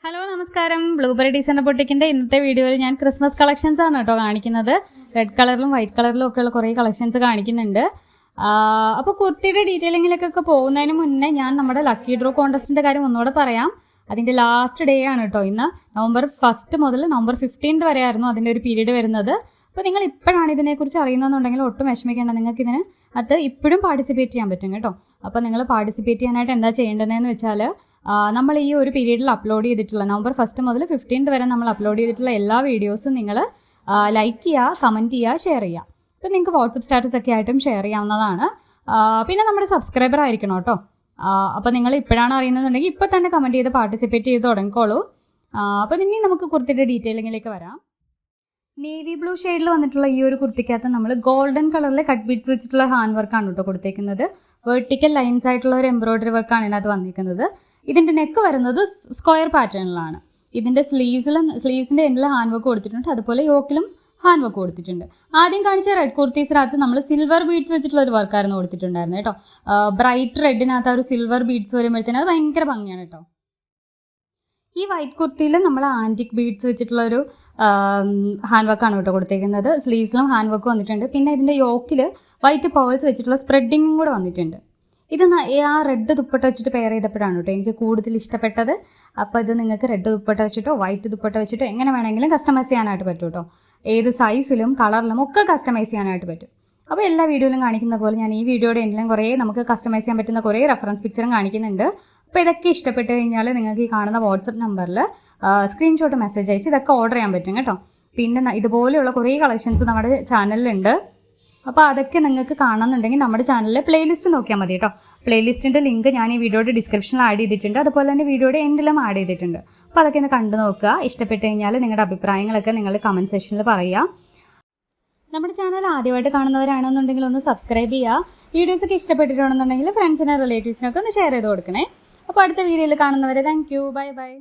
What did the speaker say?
Hello നമസ്കാരം. Blueberry designer ബൊട്ടിക്കിന്റെ ഇന്നത്തെ വീഡിയോയിൽ ഞാൻ ക്രിസ്മസ് കളക്ഷൻസ് ആണ് കേട്ടോ കാണിക്കുന്നത്. റെഡ് കളറിലും വൈറ്റ് കളറിലും ഒക്കെയുള്ള കുറേ കളക്ഷൻസ് കാണിക്കുന്നുണ്ട്. അപ്പോൾ കുർത്തിയുടെ ഡീറ്റെയിലിങ്ങിലേക്കൊക്കെ പോകുന്നതിന് മുന്നേ ഞാൻ നമ്മുടെ ലക്കി ഡ്രോ കോൺടെസ്റ്റിന്റെ കാര്യം ഒന്നുകൂടെ പറയാം. അതിന്റെ ലാസ്റ്റ് ഡേ ആണ് കേട്ടോ ഇന്ന്. November 1 മുതൽ November 15 വരെ ആയിരുന്നു അതിന്റെ ഒരു പീരീഡ് വരുന്നത്. അപ്പോൾ നിങ്ങൾ ഇപ്പോഴാണ് ഇതിനെക്കുറിച്ച് അറിയുന്നതെന്നുണ്ടെങ്കിൽ ഒട്ടും വിഷമിക്കേണ്ട. നിങ്ങൾക്ക് ഇതിന് അത് ഇപ്പോഴും പാർട്ടിസിപ്പേറ്റ് ചെയ്യാൻ പറ്റും കേട്ടോ. അപ്പോൾ നിങ്ങൾ പാർട്ടിസിപ്പേറ്റ് ചെയ്യാനായിട്ട് എന്താ ചെയ്യേണ്ടതെന്ന് വെച്ചാൽ നമ്മൾ ഈ ഒരു പീരീഡിൽ അപ്ലോഡ് ചെയ്തിട്ടുള്ള November 1 മുതൽ 15 വരെ നമ്മൾ അപ്ലോഡ് ചെയ്തിട്ടുള്ള എല്ലാ വീഡിയോസും നിങ്ങൾ ലൈക്ക് ചെയ്യുക, കമൻറ്റ് ചെയ്യുക, ഷെയർ ചെയ്യുക. അപ്പോൾ നിങ്ങൾക്ക് വാട്സപ്പ് സ്റ്റാറ്റസ് ഒക്കെ ആയിട്ടും ഷെയർ ചെയ്യാവുന്നതാണ്. പിന്നെ നമ്മുടെ സബ്സ്ക്രൈബർ ആയിരിക്കണം കേട്ടോ. അപ്പോൾ നിങ്ങൾ ഇപ്പോഴാണ് അറിയുന്നതെന്നുണ്ടെങ്കിൽ ഇപ്പോൾ തന്നെ കമൻറ്റ് ചെയ്ത് പാർട്ടിസിപ്പേറ്റ് ചെയ്ത് തുടങ്ങിക്കോളൂ. അപ്പോൾ ഇനി നമുക്ക് കുർത്തിയുടെ ഡീറ്റെയിലിങ്ങിലേക്ക് വരാം. നേവി ബ്ലൂ ഷെയ്ഡിൽ വന്നിട്ടുള്ള ഈ ഒരു കുർത്തിക്കകത്ത് നമ്മൾ ഗോൾഡൻ കളറിലെ കട്ട് ബീഡ്സ് വെച്ചിട്ടുള്ള ഹാൻഡ് വർക്കാണ് കേട്ടോ കൊടുത്തേക്കുന്നത്. വെർട്ടിക്കൽ ലൈൻസ് ആയിട്ടുള്ള ഒരു എംബ്രോയിഡറി വർക്കാണ് ഇതിനകത്ത് വന്നിരിക്കുന്നത്. ഇതിൻ്റെ നെക്ക് വരുന്നത് സ്ക്വയർ പാറ്റേണിലാണ്. ഇതിൻ്റെ സ്ലീവ്സിൻ്റെ എൻഡിൽ ഹാൻഡ് വർക്ക് കൊടുത്തിട്ടുണ്ട്. അതുപോലെ യോക്കിലും ഹാൻഡ് വർക്ക് കൊടുത്തിട്ടുണ്ട്. ആദ്യം കാണിച്ച റെഡ് കുർത്തീസിനകത്ത് നമ്മൾ സിൽവർ ബീഡ്സ് വെച്ചിട്ടുള്ള ഒരു വർക്കായിരുന്നു കൊടുത്തിട്ടുണ്ടായിരുന്നത് കേട്ടോ. ബ്രൈറ്റ് റെഡിനകത്ത് ആ ഒരു സിൽവർ ബീഡ്സ് വരുമ്പോഴത്തേനും അത് ഭയങ്കര ഭംഗിയാണ് കേട്ടോ. ഈ വൈറ്റ് കുർത്തിയിൽ നമ്മൾ ആൻറ്റിക് ബീഡ്സ് വെച്ചിട്ടുള്ള ഒരു ഹാൻഡ് വർക്കാണ് കേട്ടോ കൊടുത്തേക്കുന്നത്. സ്ലീവ്സിലും ഹാൻഡ് വർക്ക് വന്നിട്ടുണ്ട്. പിന്നെ ഇതിൻ്റെ യോക്കിൽ വൈറ്റ് പേൾസ് വെച്ചിട്ടുള്ള സ്പ്രെഡിങ്ങും കൂടെ വന്നിട്ടുണ്ട്. ഇത് ആ റെഡ് ദുപ്പട്ട വെച്ചിട്ട് പെയർ ചെയ്തപ്പോഴാണ് കേട്ടോ എനിക്ക് കൂടുതൽ ഇഷ്ടപ്പെട്ടത്. അപ്പോൾ ഇത് നിങ്ങൾക്ക് റെഡ് ദുപ്പട്ട വെച്ചിട്ടോ വൈറ്റ് ദുപ്പട്ട വെച്ചിട്ടോ എങ്ങനെ വേണമെങ്കിലും കസ്റ്റമൈസ് ചെയ്യാനായിട്ട് പറ്റും കേട്ടോ. ഏത് സൈസിലും കളറിലും ഒക്കെ കസ്റ്റമൈസ് ചെയ്യാനായിട്ട് പറ്റും. അപ്പോൾ എല്ലാ വീഡിയോയിലും കാണിക്കുന്ന പോലെ ഞാൻ ഈ വീഡിയോയുടെ എൻഡിലും കുറേ നമുക്ക് കസ്റ്റമൈസ് ചെയ്യാൻ പറ്റുന്ന കുറേ റെഫറൻസ് പിക്ചറും കാണിക്കുന്നുണ്ട്. അപ്പോൾ ഇതൊക്കെ ഇഷ്ടപ്പെട്ട് കഴിഞ്ഞാൽ നിങ്ങൾക്ക് ഈ കാണുന്ന വാട്സപ്പ് നമ്പറിൽ സ്ക്രീൻഷോട്ട് മെസ്സേജ് അയച്ച് ഇതൊക്കെ ഓർഡർ ചെയ്യാൻ പറ്റും കേട്ടോ. പിന്നെ ഇതുപോലെയുള്ള കുറേ കളക്ഷൻസ് നമ്മുടെ ചാനലിലുണ്ട്. അപ്പോൾ അതൊക്കെ നിങ്ങൾക്ക് കാണണമെന്നുണ്ടെങ്കിൽ നമ്മുടെ ചാനലിലെ പ്ലേലിസ്റ്റ് നോക്കിയാൽ മതി കേട്ടോ. പ്ലേലിസ്റ്റിൻ്റെ ലിങ്ക് ഞാൻ ഈ വീഡിയോയുടെ ഡിസ്ക്രിപ്ഷനിൽ ആഡ് ചെയ്തിട്ടുണ്ട്. അതുപോലെ തന്നെ വീഡിയോയുടെ എൻഡിലും ആഡ് ചെയ്തിട്ടുണ്ട്. അപ്പോൾ അതൊക്കെ ഒന്ന് കണ്ടു നോക്കുക. ഇഷ്ടപ്പെട്ട് കഴിഞ്ഞാൽ നിങ്ങളുടെ അഭിപ്രായങ്ങളൊക്കെ നിങ്ങൾ കമൻറ്റ് സെക്ഷനിൽ പറയുക. നമ്മുടെ ചാനൽ ആദ്യമായിട്ട് കാണുന്നവരാണെന്നുണ്ടെങ്കിൽ ഒന്ന് സബ്സ്ക്രൈബ് ചെയ്യുക. വീഡിയോസൊക്കെ ഇഷ്ടപ്പെട്ടിട്ടുണ്ടെന്നുണ്ടെങ്കിൽ ഫ്രണ്ട്സിനെ റിലേറ്റീവ്സിനൊക്കെ ഒന്ന് ഷെയർ ചെയ്ത് കൊടുക്കണേ. അപ്പോൾ അടുത്ത വീഡിയോയിൽ കാണുന്നവരെ താങ്ക് യു. Bye bye.